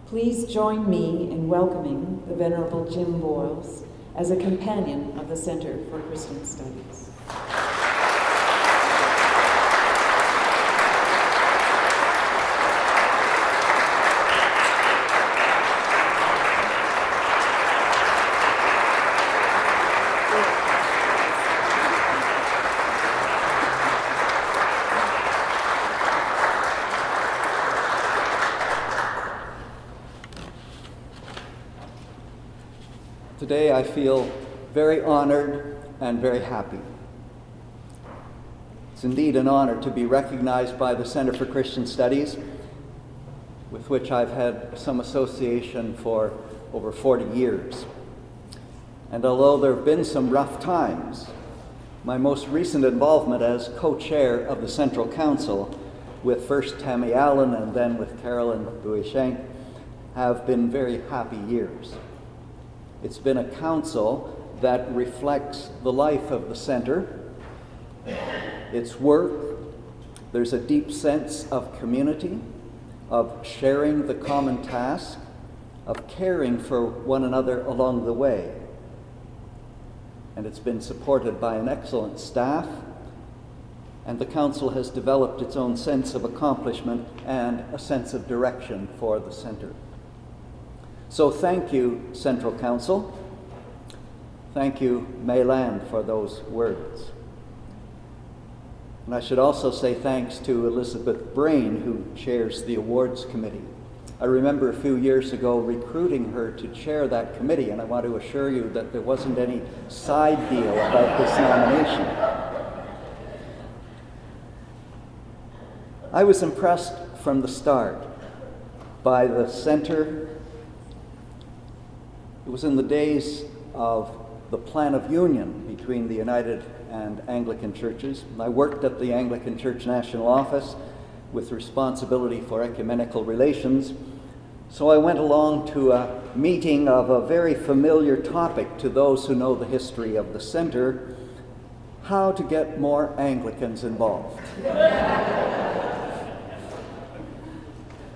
Please join me in welcoming the Venerable Jim Boyles as a companion of the Center for Christian Studies. Today I feel very honored and very happy. It's indeed an honor to be recognized by the Center for Christian Studies, with which I've had some association for over 40 years. And although there have been some rough times, my most recent involvement as co-chair of the Central Council with first Tammy Allen and then with Carolyn Bouichenk have been very happy years. It's been a council that reflects the life of the center, its work. There's a deep sense of community, of sharing the common task, of caring for one another along the way. And it's been supported by an excellent staff, and the council has developed its own sense of accomplishment and a sense of direction for the center. So thank you, Central Council. Thank you, Mayland, for those words. And I should also say thanks to Elizabeth Brain, who chairs the awards committee. I remember a few years ago recruiting her to chair that committee, and I want to assure you that there wasn't any side deal about this nomination. I was impressed from the start by the center. It was in the days of the Plan of Union between the United and Anglican churches. I worked at the Anglican Church National Office with responsibility for ecumenical relations. So I went along to a meeting of a very familiar topic to those who know the history of the center: how to get more Anglicans involved.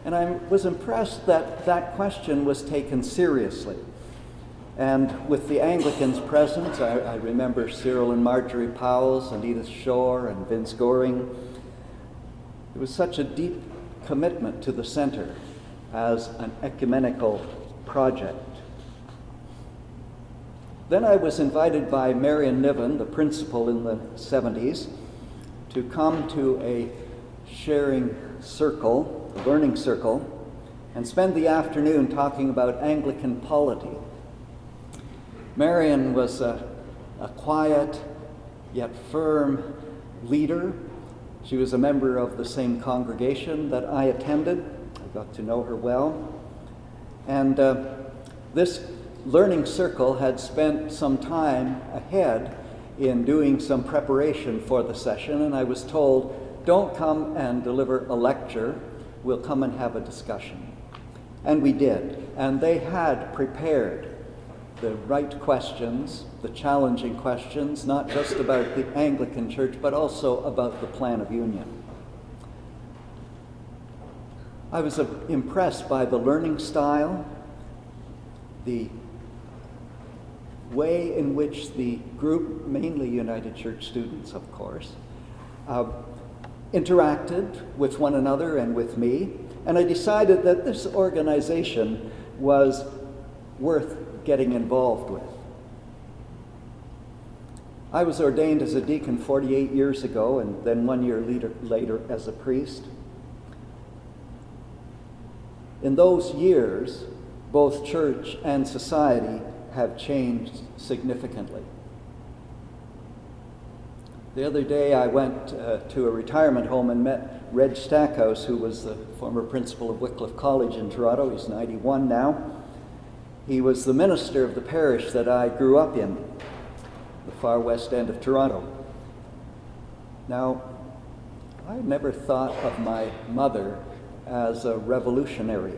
And I was impressed that that question was taken seriously. And with the Anglicans present, I remember Cyril and Marjorie Powells and Edith Shore and Vince Goring. It was such a deep commitment to the center as an ecumenical project. Then I was invited by Marion Niven, the principal in the 70s, to come to a sharing circle, a learning circle, and spend the afternoon talking about Anglican polity. Marion was a quiet yet firm leader. She was a member of the same congregation that I attended. I got to know her well. And this learning circle had spent some time ahead in doing some preparation for the session, and I was told, don't come and deliver a lecture, we'll come and have a discussion. And we did. And they had prepared the right questions, the challenging questions, not just about the Anglican Church, but also about the Plan of Union. I was impressed by the learning style, the way in which the group, mainly United Church students, of course, interacted with one another and with me, and I decided that this organization was worth getting involved with. I was ordained as a deacon 48 years ago, and then 1 year later as a priest. In those years, both church and society have changed significantly. The other day I went to a retirement home and met Reg Stackhouse, who was the former principal of Wycliffe College in Toronto. He's 91 now. He was the minister of the parish that I grew up in, the far west end of Toronto. Now, I never thought of my mother as a revolutionary,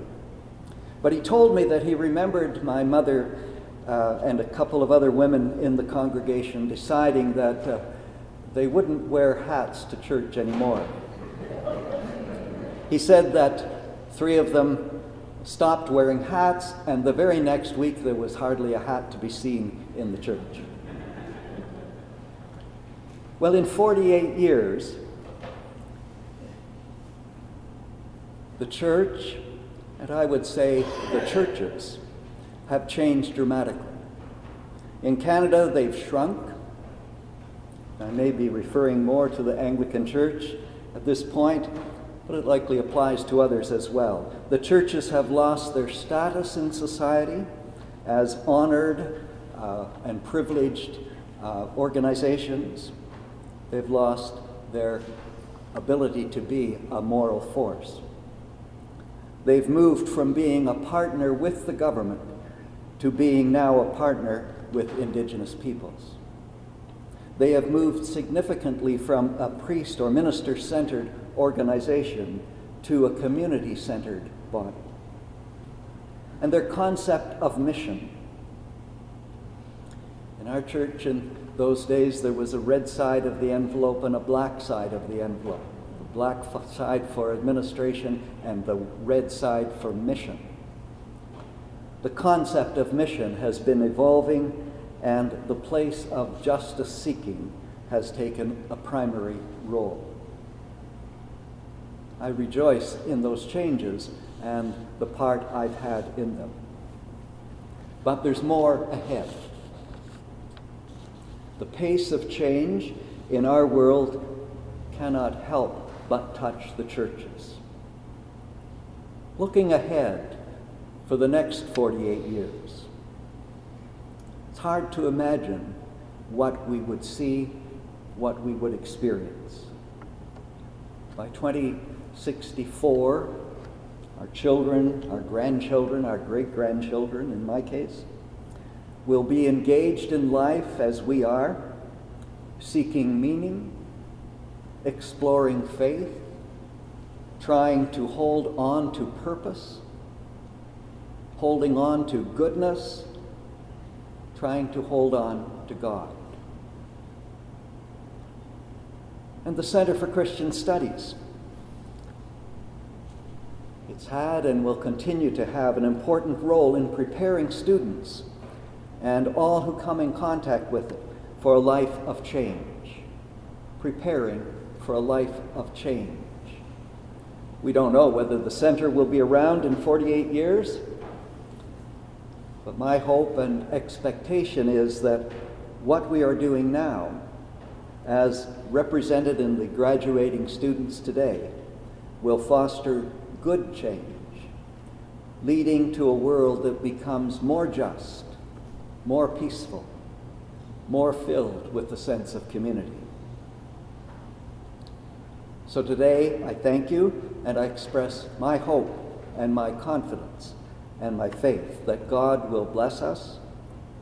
but he told me that he remembered my mother and a couple of other women in the congregation deciding that they wouldn't wear hats to church anymore. He said that 3 of them stopped wearing hats, and the very next week there was hardly a hat to be seen in the church. Well, in 48 years, the church, and I would say the churches, have changed dramatically. In Canada, they've shrunk. I may be referring more to the Anglican Church at this point, but it likely applies to others as well. The churches have lost their status in society as honored and privileged organizations. They've lost their ability to be a moral force. They've moved from being a partner with the government to being now a partner with Indigenous peoples. They have moved significantly from a priest or minister-centered organization to a community-centered body. And their concept of mission. In our church in those days, there was a red side of the envelope and a black side of the envelope. The black side for administration and the red side for mission. The concept of mission has been evolving, and the place of justice seeking has taken a primary role. I rejoice in those changes and the part I've had in them. But there's more ahead. The pace of change in our world cannot help but touch the churches. Looking ahead for the next 48 years, it's hard to imagine what we would see, what we would experience. By 2064, our children, our grandchildren, our great-grandchildren, in my case, will be engaged in life as we are, seeking meaning, exploring faith, trying to hold on to purpose, holding on to goodness, trying to hold on to God. And the Center for Christian Studies, it's had and will continue to have an important role in preparing students and all who come in contact with it for a life of change, preparing for a life of change. We don't know whether the center will be around in 48 years, but my hope and expectation is that what we are doing now, as represented in the graduating students today, will foster good change, leading to a world that becomes more just, more peaceful, more filled with the sense of community. So today, I thank you, and I express my hope and my confidence and my faith that God will bless us,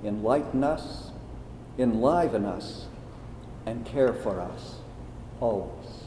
enlighten us, enliven us, and care for us always.